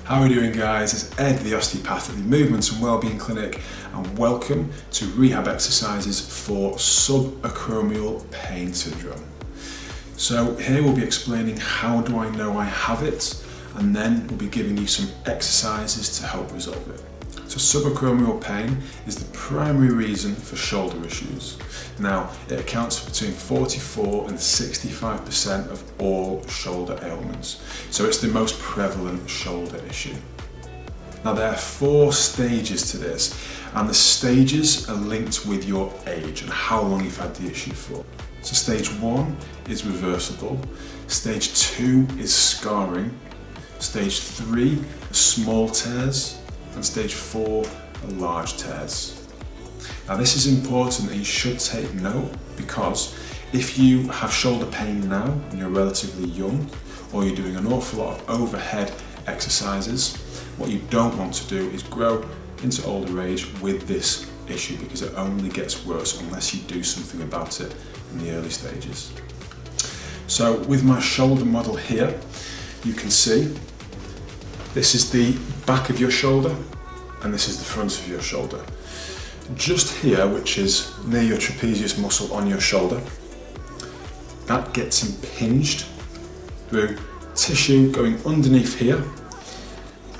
How are we doing, guys? It's Ed, the osteopath at the Movements and Wellbeing Clinic, and welcome to rehab exercises for subacromial pain syndrome. So here we'll be explaining how do I know I have it, and then we'll be giving you some exercises to help resolve it. So subacromial pain is the primary reason for shoulder issues. Now, it accounts for between 44 and 65% of all shoulder ailments. So it's the most prevalent shoulder issue. Now, there are 4 stages to this, and the stages are linked with your age and how long you've had the issue for. So stage 1 is reversible, stage 2 is scarring, stage 3 are small tears, and stage 4 are large tears. Now, this is important and you should take note, because if you have shoulder pain now and you're relatively young, or you're doing an awful lot of overhead exercises, what you don't want to do is grow into older age with this issue, because it only gets worse unless you do something about it in the early stages. So with my shoulder model here, you can see this is the back of your shoulder and this is the front of your shoulder. Just here, which is near your trapezius muscle on your shoulder, that gets impinged through tissue going underneath here,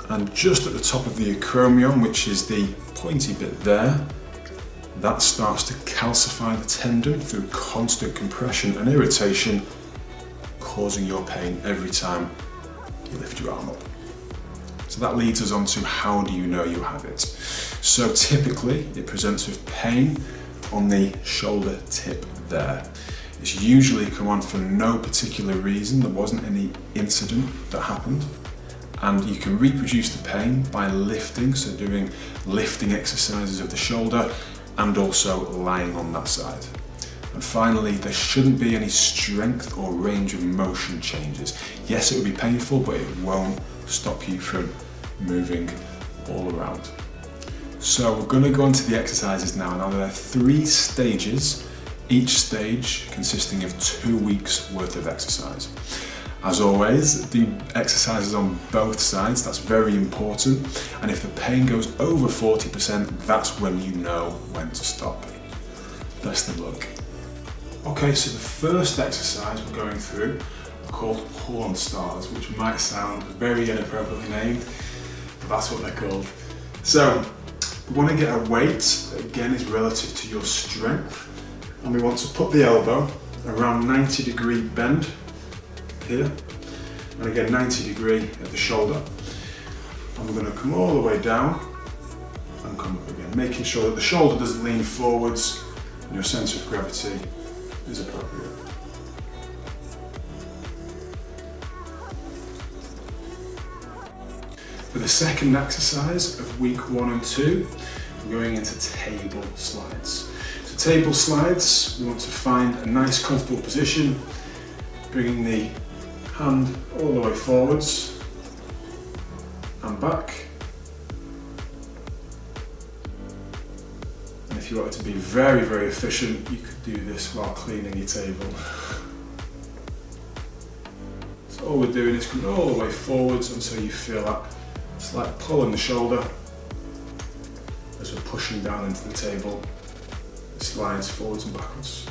and just at the top of the acromion, which is the pointy bit there, that starts to calcify the tendon through constant compression and irritation, causing your pain every time you lift your arm up. So that leads us on to how do you know you have it. So typically it presents with pain on the shoulder tip there. It's usually come on for no particular reason, there wasn't any incident that happened, and you can reproduce the pain by lifting, so doing lifting exercises of the shoulder and also lying on that side. And finally, there shouldn't be any strength or range of motion changes. Yes, it will be painful, but it won't stop you from moving all around. So we're going to go on to the exercises now. Now, there are 3 stages, each stage consisting of 2 weeks worth of exercise. As always, do exercises on both sides, that's very important, and if the pain goes over 40%, that's when you know when to stop. Best of luck. Okay, so the first exercise we're going through are called porn stars, which might sound very inappropriately named, but that's what they're called. So, we want to get a weight that again is relative to your strength, and we want to put the elbow around 90-degree bend here, and again 90-degree at the shoulder, and we're going to come all the way down and come up again, making sure that the shoulder doesn't lean forwards and your centre of gravity is appropriate. For the second exercise of week 1 and 2, we're going into table slides. So table slides, we want to find a nice comfortable position, bringing the hand all the way forwards and back. And if you wanted to be very, very efficient, you could do this while cleaning your table. So all we're doing is coming all the way forwards until you feel that slight pull in the shoulder as we're pushing down into the table. It slides forwards and backwards.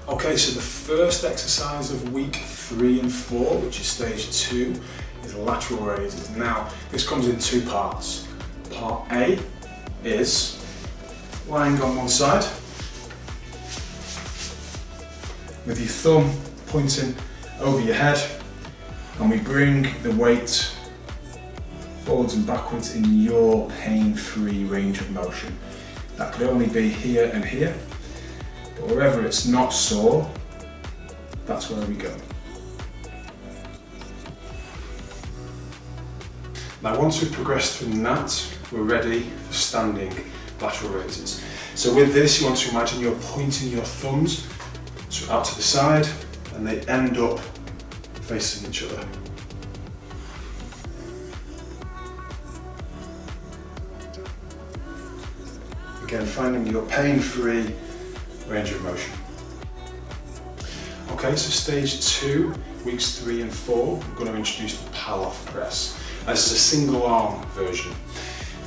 Okay, so the first exercise of week 3 and 4, which is stage 2, is lateral raises. Now, this comes in 2 parts. Part A is lying on one side with your thumb pointing over your head, and we bring the weight forwards and backwards in your pain-free range of motion. That could only be here and here, but wherever it's not sore, that's where we go. Now, once we've progressed from that, we're ready for standing lateral raises. So with this, you want to imagine you're pointing your thumbs out to the side, and they end up facing each other. Again, finding your pain-free range of motion. Okay, so stage 2 weeks 3 and 4, we're going to introduce the Pallof press. This is a single arm version.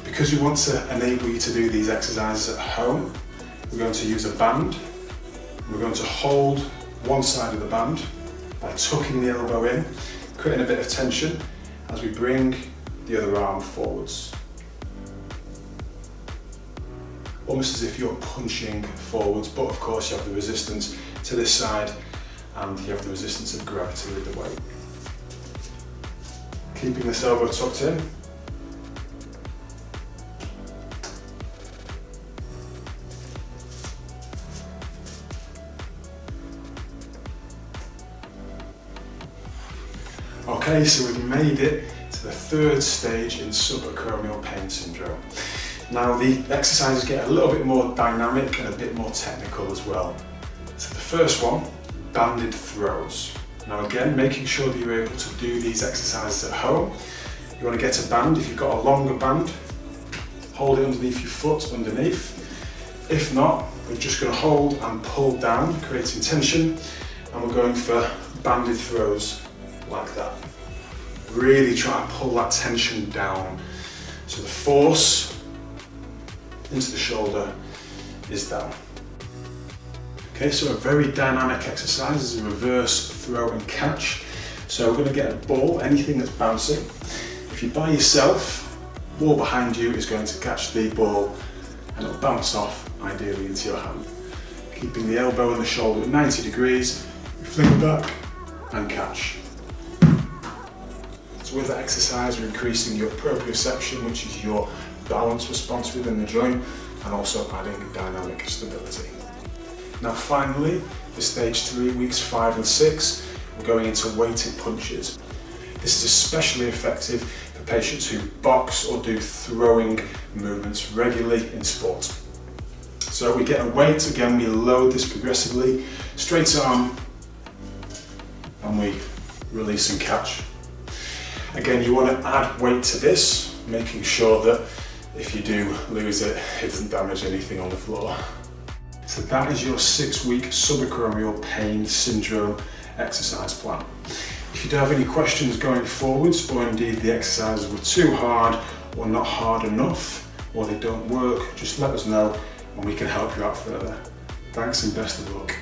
Because we want to enable you to do these exercises at home, we're going to use a band. We're going to hold one side of the band by tucking the elbow in, creating a bit of tension as we bring the other arm forwards. Almost as if you're punching forwards, but of course you have the resistance to this side and you have the resistance of gravity with the weight. Keeping this elbow tucked in. Okay, so we've made it to the third stage in subacromial pain syndrome. Now the exercises get a little bit more dynamic and a bit more technical as well. So the first one, banded throws. Now again, making sure that you're able to do these exercises at home. You want to get a band. If you've got a longer band, hold it underneath your foot underneath. If not, we're just going to hold and pull down, creating tension, and we're going for banded throws like that. Really try and pull that tension down. So the force into the shoulder is down. Okay, so a very dynamic exercise is a reverse throw and catch. So we're going to get a ball, anything that's bouncing. If you're by yourself, wall behind you is going to catch the ball and it'll bounce off ideally into your hand. Keeping the elbow and the shoulder at 90 degrees, you fling it back and catch. So with that exercise, we're increasing your proprioception, which is your balance response within the joint, and also adding dynamic stability. Now finally, for stage 3, weeks 5 and 6, we're going into weighted punches. This is especially effective for patients who box or do throwing movements regularly in sport. So we get a weight, again we load this progressively, straight arm, and we release and catch. Again, you want to add weight to this, making sure that if you do lose it, it doesn't damage anything on the floor. So that is your 6-week subacromial pain syndrome exercise plan. If you do have any questions going forwards, or indeed the exercises were too hard or not hard enough, or they don't work, just let us know and we can help you out further. Thanks and best of luck.